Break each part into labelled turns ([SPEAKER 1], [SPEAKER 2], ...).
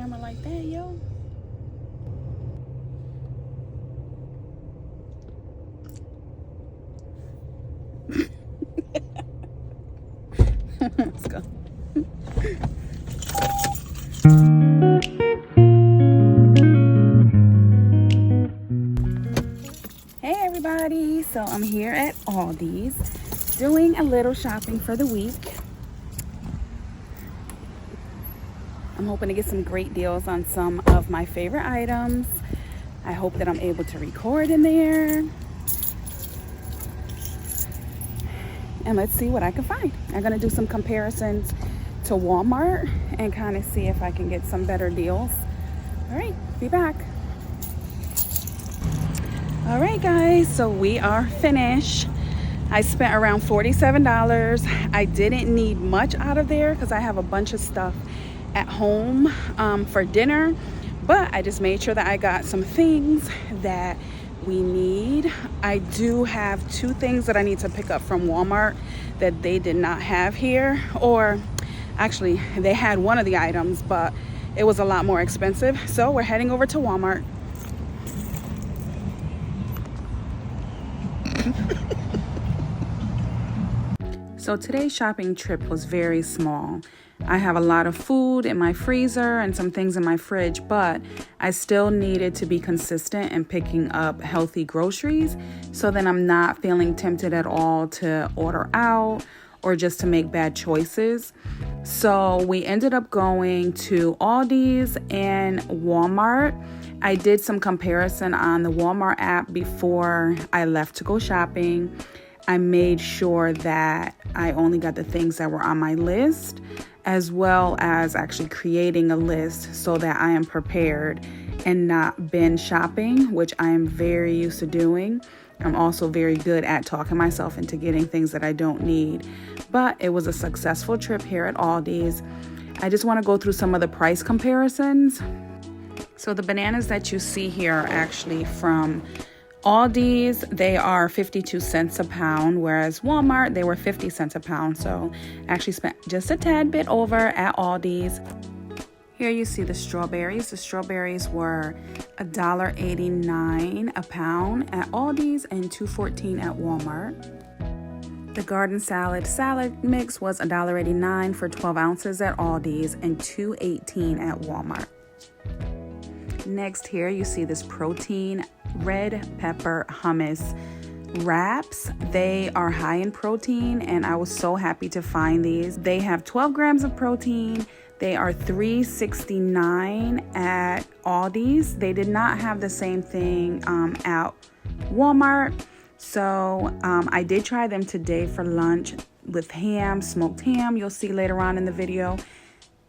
[SPEAKER 1] camera like that, yo. Let's go. Hey everybody, so I'm here at Aldi's doing a little shopping for the week. I'm hoping to get some great deals on some of my favorite items. I hope that I'm able to record in there. And let's see what I can find. I'm gonna do some comparisons to Walmart and kind of see if I can get some better deals. All right, be back. All right, guys, so we are finished. I spent around $47. I didn't need much out of there because I have a bunch of stuff at home for dinner, but I just made sure that I got some things that we need. I do have two things that I need to pick up from Walmart that they did not have here, or actually they had one of the items, but it was a lot more expensive. So we're heading over to Walmart. So today's shopping trip was very small. I have a lot of food in my freezer and some things in my fridge, but I still needed to be consistent in picking up healthy groceries so that I'm not feeling tempted at all to order out or just to make bad choices. So we ended up going to Aldi's and Walmart. I did some comparison on the Walmart app before I left to go shopping. I made sure that I only got the things that were on my list, as well as actually creating a list so that I am prepared and not binge shopping, which I am very used to doing. I'm also very good at talking myself into getting things that I don't need. But it was a successful trip here at Aldi's. I just want to go through some of the price comparisons. So the bananas that you see here are actually from Aldi's. They are 52 cents a pound, whereas Walmart, they were 50 cents a pound. So I actually spent just a tad bit over at Aldi's. Here you see the strawberries. The strawberries were $1.89 a pound at Aldi's and $2.14 at Walmart. The garden salad mix was $1.89 for 12 ounces at Aldi's and $2.18 at Walmart. Next here you see this protein red pepper hummus wraps. They are high in protein and I was so happy to find these. They have 12 grams of protein. They are $3.69 at Aldi's. They did not have the same thing at Walmart. So I did try them today for lunch with ham, smoked ham. You'll see later on in the video.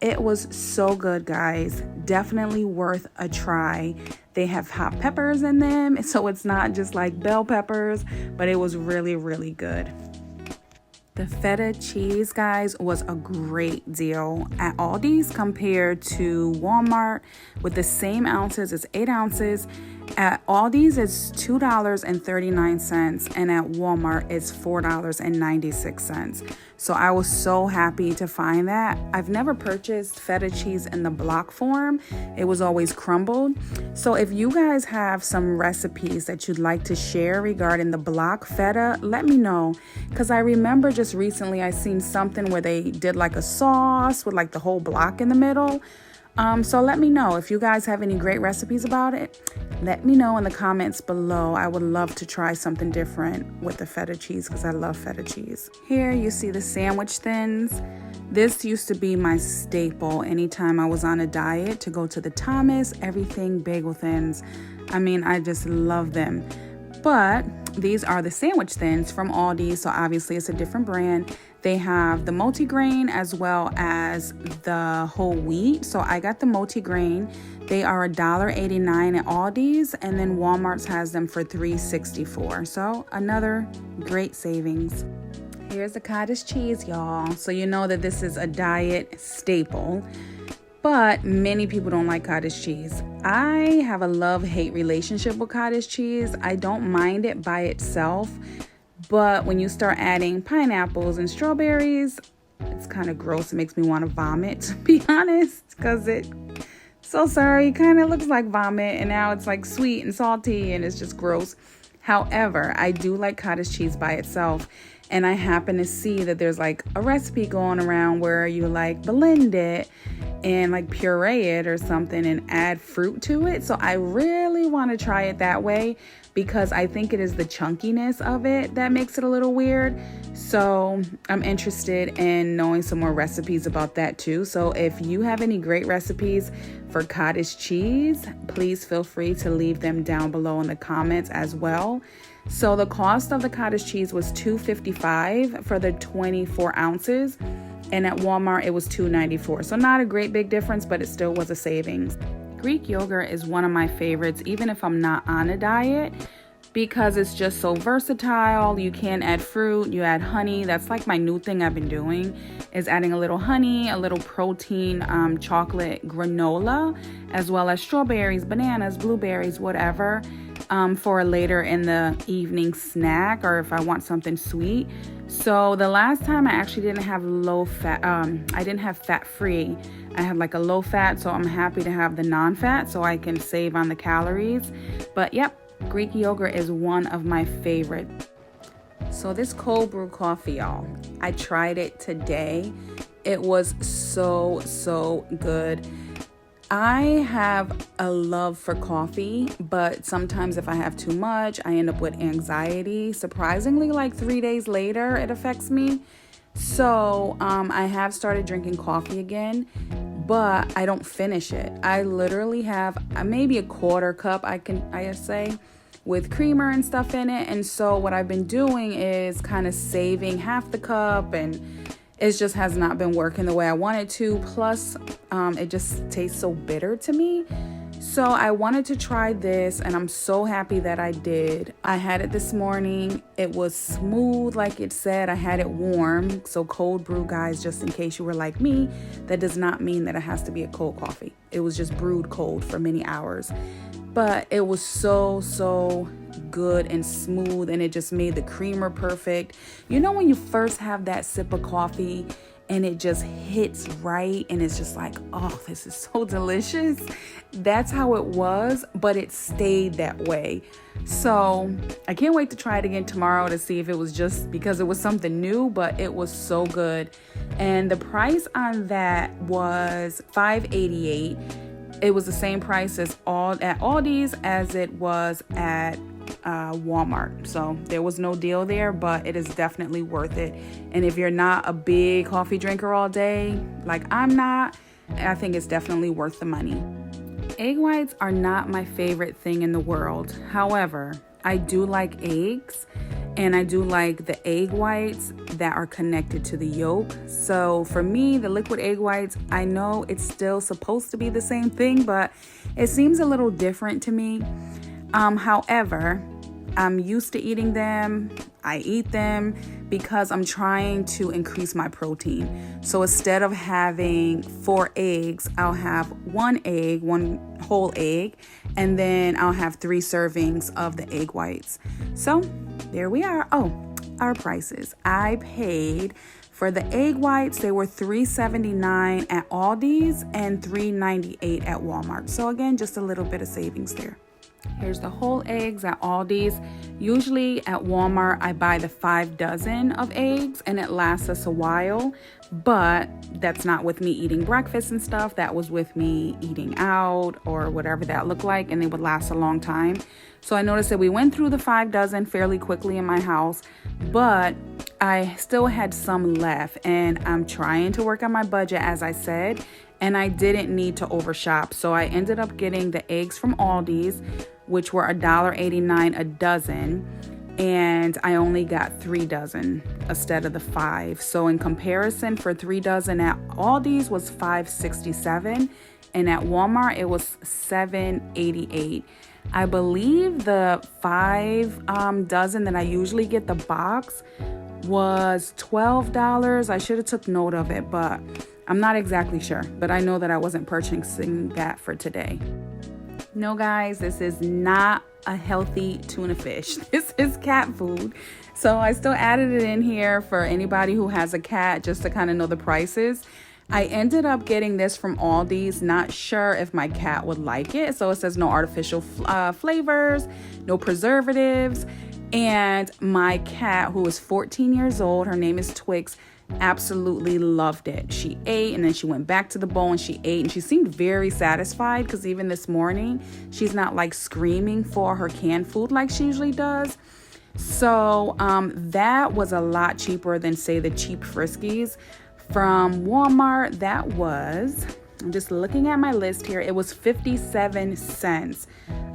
[SPEAKER 1] It was so good, guys. Definitely worth a try. They have hot peppers in them, so it's not just like bell peppers, but it was really, really good. The feta cheese, guys, was a great deal at Aldi's compared to Walmart. With the same ounces, it's 8 ounces. At Aldi's, it's $2.39, and at Walmart, it's $4.96. So I was so happy to find that. I've never purchased feta cheese in the block form. It was always crumbled. So if you guys have some recipes that you'd like to share regarding the block feta, let me know. Because I remember just recently I seen something where they did like a sauce with like the whole block in the middle. So let me know if you guys have any great recipes about it. Let me know in the comments below. I would love to try something different with the feta cheese because I love feta cheese. Here you see the sandwich thins. This used to be my staple anytime I was on a diet, to go to the Thomas Everything Bagel Thins. I mean, I just love them. But these are the sandwich thins from Aldi, so obviously it's a different brand. They have the multigrain as well as the whole wheat. So I got the multigrain. They are $1.89 at Aldi's, and then Walmart's has them for $3.64. So another great savings. Here's the cottage cheese, y'all. So you know that this is a diet staple, but many people don't like cottage cheese. I have a love-hate relationship with cottage cheese. I don't mind it by itself, but when you start adding pineapples and strawberries, it's kind of gross. It makes me want to vomit, to be honest, because it's So sorry, kind of looks like vomit, and now it's like sweet and salty and it's just gross. However, I do like cottage cheese by itself, and I happen to see that there's like a recipe going around where you like blend it and like puree it or something and add fruit to it. So I really want to try it that way because I think it is the chunkiness of it that makes it a little weird. So I'm interested in knowing some more recipes about that too. So if you have any great recipes for cottage cheese, please feel free to leave them down below in the comments as well. So the cost of the cottage cheese was $2.55 for the 24 ounces. And at Walmart, it was $2.94. So not a great big difference, but it still was a savings. Greek yogurt is one of my favorites, even if I'm not on a diet, because it's just so versatile. You can add fruit, you add honey. That's like my new thing I've been doing, is adding a little honey, a little protein chocolate granola, as well as strawberries, bananas, blueberries, whatever, for later in the evening snack, or if I want something sweet. So the last time I actually didn't have low fat, I didn't have fat free. I had like a low fat, so I'm happy to have the non-fat so I can save on the calories. But yep, Greek yogurt is one of my favorite. So this cold brew coffee, y'all, I tried it today. It was so good. I have a love for coffee, but sometimes if I have too much, I end up with anxiety. Surprisingly, like 3 days later, it affects me. So I have started drinking coffee again, but I don't finish it. I literally have maybe a quarter cup, I say, with creamer and stuff in it. And so what I've been doing is kind of saving half the cup, and it just has not been working the way I want it to. Plus, it just tastes so bitter to me. So I wanted to try this, and I'm so happy that I did. I had it this morning. It was smooth, like it said. I had it warm. So cold brew, guys, just in case you were like me, that does not mean that it has to be a cold coffee. It was just brewed cold for many hours. But it was so good and smooth, and it just made the creamer perfect. You know when you first have that sip of coffee and it just hits right and it's just like, oh, this is so delicious. That's how it was, but it stayed that way. So I can't wait to try it again tomorrow to see if it was just because it was something new, but it was so good. And the price on that was $5.88. It was the same price as at Aldi's as it was at Walmart. So there was no deal there, but it is definitely worth it. And if you're not a big coffee drinker all day, like I'm not, I think it's definitely worth the money. Egg whites are not my favorite thing in the world. However, I do like eggs, and I do like the egg whites that are connected to the yolk. So for me, the liquid egg whites, I know it's still supposed to be the same thing, but it seems a little different to me. However, I'm used to eating them. I eat them because I'm trying to increase my protein. So instead of having 4 eggs, I'll have 1 egg, 1 whole egg, and then I'll have 3 servings of the egg whites. So there we are. Oh, our prices. I paid for the egg whites. They were $3.79 at Aldi's and $3.98 at Walmart. So again, just a little bit of savings there. Here's the whole eggs at Aldi's. Usually at Walmart, I buy the 5 dozen of eggs and it lasts us a while, but that's not with me eating breakfast and stuff. That was with me eating out or whatever that looked like, and they would last a long time. So I noticed that we went through the 5 dozen fairly quickly in my house, but I still had some left, and I'm trying to work on my budget, as I said, and I didn't need to overshop. So I ended up getting the eggs from Aldi's, which were $1.89 a dozen, and I only got 3 dozen instead of the 5. So in comparison, for 3 dozen at Aldi's was $5.67, and at Walmart it was $7.88. I believe the 5 dozen that I usually get, the box, was $12. I should have took note of it, but I'm not exactly sure. But I know that I wasn't purchasing that for today. No, guys, this is not a healthy tuna fish. This is cat food. So I still added it in here for anybody who has a cat, just to kind of know the prices. I ended up getting this from Aldi's, not sure if my cat would like it. So it says no artificial flavors, no preservatives. And my cat, who is 14 years old, her name is Twix, absolutely loved it. She ate and then she went back to the bowl and she ate and she seemed very satisfied, because even this morning she's not like screaming for her canned food like she usually does. So that was a lot cheaper than, say, the cheap Friskies from Walmart. That was, I'm just looking at my list here, it was 57 cents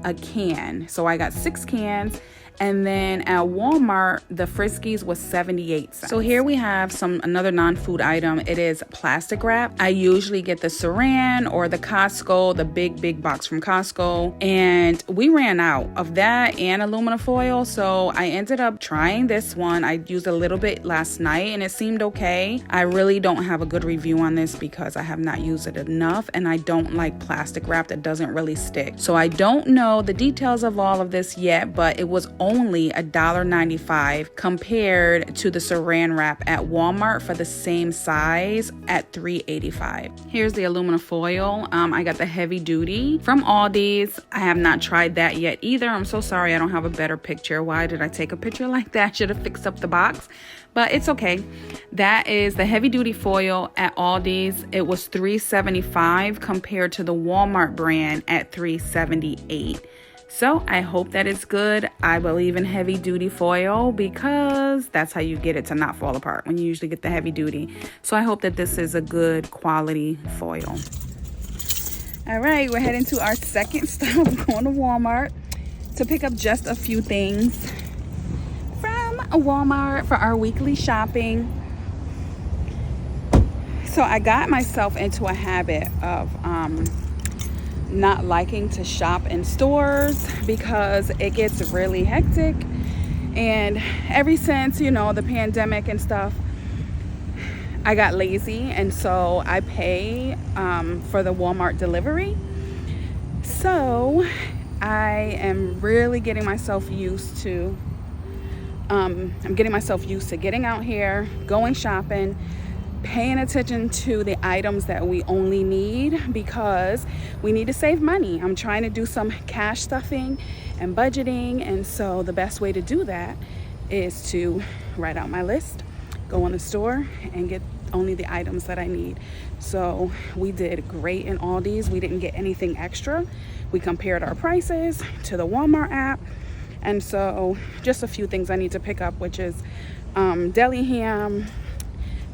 [SPEAKER 1] a can. So I got 6 cans. And then at Walmart, the Friskies was 78 cents. So here we have another non-food item. It is plastic wrap. I usually get the Saran or the Costco, the big box from Costco. And we ran out of that and aluminum foil. So I ended up trying this one. I used a little bit last night and it seemed okay. I really don't have a good review on this because I have not used it enough. And I don't like plastic wrap that doesn't really stick. So I don't know the details of all of this yet, but it was only $1.95 compared to the Saran wrap at Walmart for the same size at $3.85. Here's the aluminum foil. I got the heavy duty from Aldi's. I have not tried that yet either. I'm so sorry I don't have a better picture. Why did I take a picture like that? Should have fixed up the box, but it's okay. That is the heavy duty foil at Aldi's. It was $3.75 compared to the Walmart brand at $3.78. So I hope that it's good. I believe in heavy duty foil because that's how you get it to not fall apart when you usually get the heavy duty. So I hope that this is a good quality foil. All right, we're heading to our second stop, going to Walmart to pick up just a few things from Walmart for our weekly shopping. So I got myself into a habit of not liking to shop in stores because it gets really hectic. And ever since, the pandemic and stuff, I got lazy, and so I pay for the Walmart delivery. So I am really getting myself used to getting out here, going shopping, paying attention to the items that we only need because we need to save money. I'm trying to do some cash stuffing and budgeting, and so the best way to do that is to write out my list, go in the store, and get only the items that I need. So we did great in Aldi's. We didn't get anything extra. We compared our prices to the Walmart app, and so just a few things I need to pick up, which is deli ham.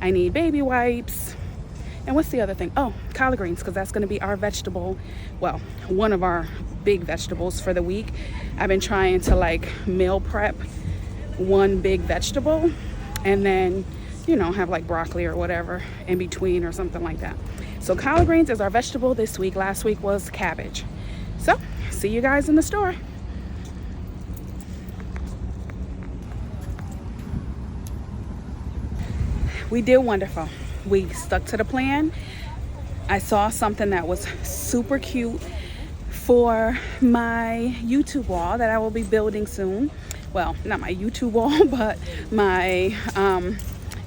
[SPEAKER 1] I need baby wipes. And what's the other thing? Oh, collard greens, because that's going to be our vegetable. Well, one of our big vegetables for the week. I've been trying to meal prep one big vegetable and then, have like broccoli or whatever in between or something like that. So collard greens is our vegetable this week. Last week was cabbage. So see you guys in the store. We did wonderful. We stuck to the plan. I saw something that was super cute for my YouTube wall that I will be building soon. Well, not my YouTube wall, but my,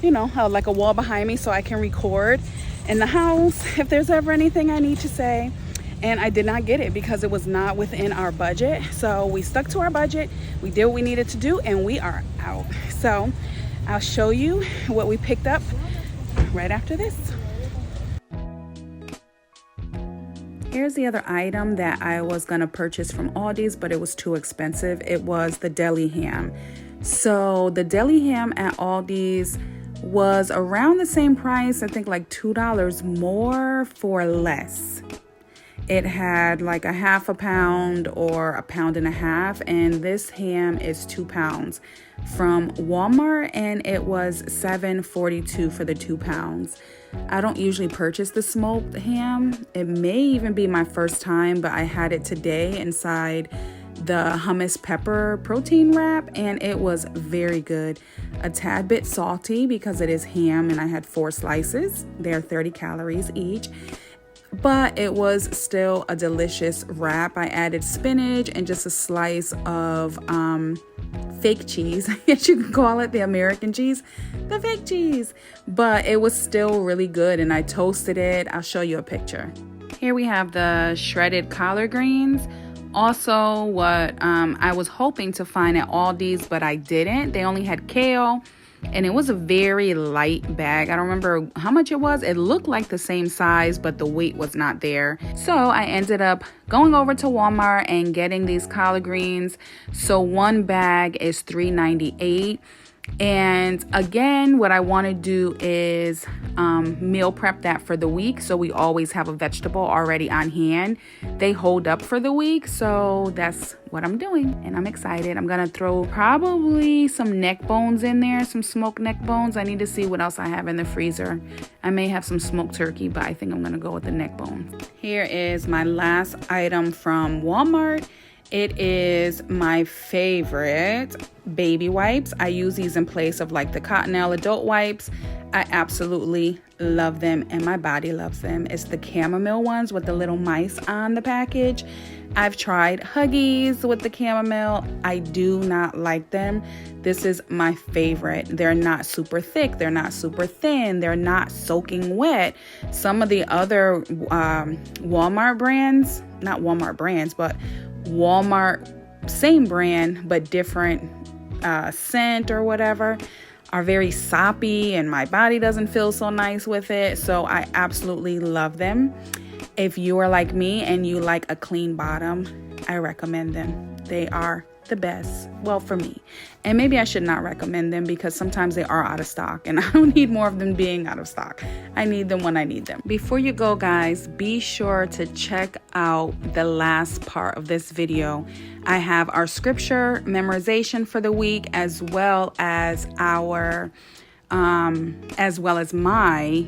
[SPEAKER 1] like a wall behind me so I can record in the house if there's ever anything I need to say. And I did not get it because it was not within our budget. So we stuck to our budget. We did what we needed to do, and we are out. So I'll show you what we picked up right after this. Here's the other item that I was gonna purchase from Aldi's, but it was too expensive. It was the deli ham. So the deli ham at Aldi's was around the same price, I think like $2 more for less. It had like a half a pound or a pound and a half, and this ham is 2 pounds from Walmart, and it was $7.42 for the 2 pounds. I don't usually purchase the smoked ham. It may even be my first time, but I had it today inside the hummus pepper protein wrap, and it was very good. A tad bit salty because it is ham, and I had 4 slices. They're 30 calories each. But it was still a delicious wrap. I added spinach and just a slice of fake cheese, I guess you could call it, the American cheese, the fake cheese. But it was still really good, and I toasted it. I'll show you a picture. Here we have the shredded collard greens. Also, what I was hoping to find at Aldi's, but I didn't. They only had kale, and it was a very light bag. I don't remember how much it was. It looked like the same size, but the weight was not there. So I ended up going over to Walmart and getting these collard greens. So one bag is $3.98. And again, what I want to do is meal prep that for the week, so we always have a vegetable already on hand. They hold up for the week, so that's what I'm doing, and I'm excited. I'm gonna throw probably some neck bones in there, some smoked neck bones. I need to see what else I have in the freezer. I may have some smoked turkey, but I think I'm gonna go with the neck bones. Here is my last item from Walmart. It is my favorite baby wipes. I use these in place of like the Cottonelle adult wipes. I absolutely love them, and my body loves them. It's the chamomile ones with the little mice on the package. I've tried Huggies with the chamomile. I do not like them. This is my favorite. They're not super thick. They're not super thin. They're not soaking wet. Some of the other Walmart brands, not Walmart brands, but Walmart, same brand, but different scent or whatever, are very soppy, and my body doesn't feel so nice with it. So I absolutely love them. If you are like me and you like a clean bottom, I recommend them. They are the best. Well, for me. And maybe I should not recommend them because sometimes they are out of stock, and I don't need more of them being out of stock. I need them when I need them. Before you go, guys, be sure to check out the last part of this video. I have our scripture memorization for the week, as well as my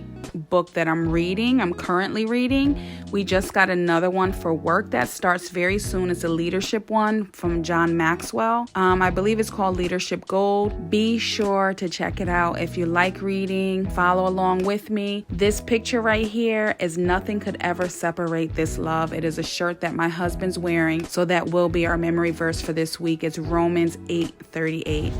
[SPEAKER 1] book that I'm currently reading. We just got another one for work that starts very soon. It's a leadership one from John Maxwell. I believe it's called Leadership Gold. Be sure to check it out. If you like reading, follow along with me. This picture right here is Nothing Could Ever Separate This Love. It is a shirt that my husband's wearing, so that will be our memory verse for this week. It's Romans 8:38.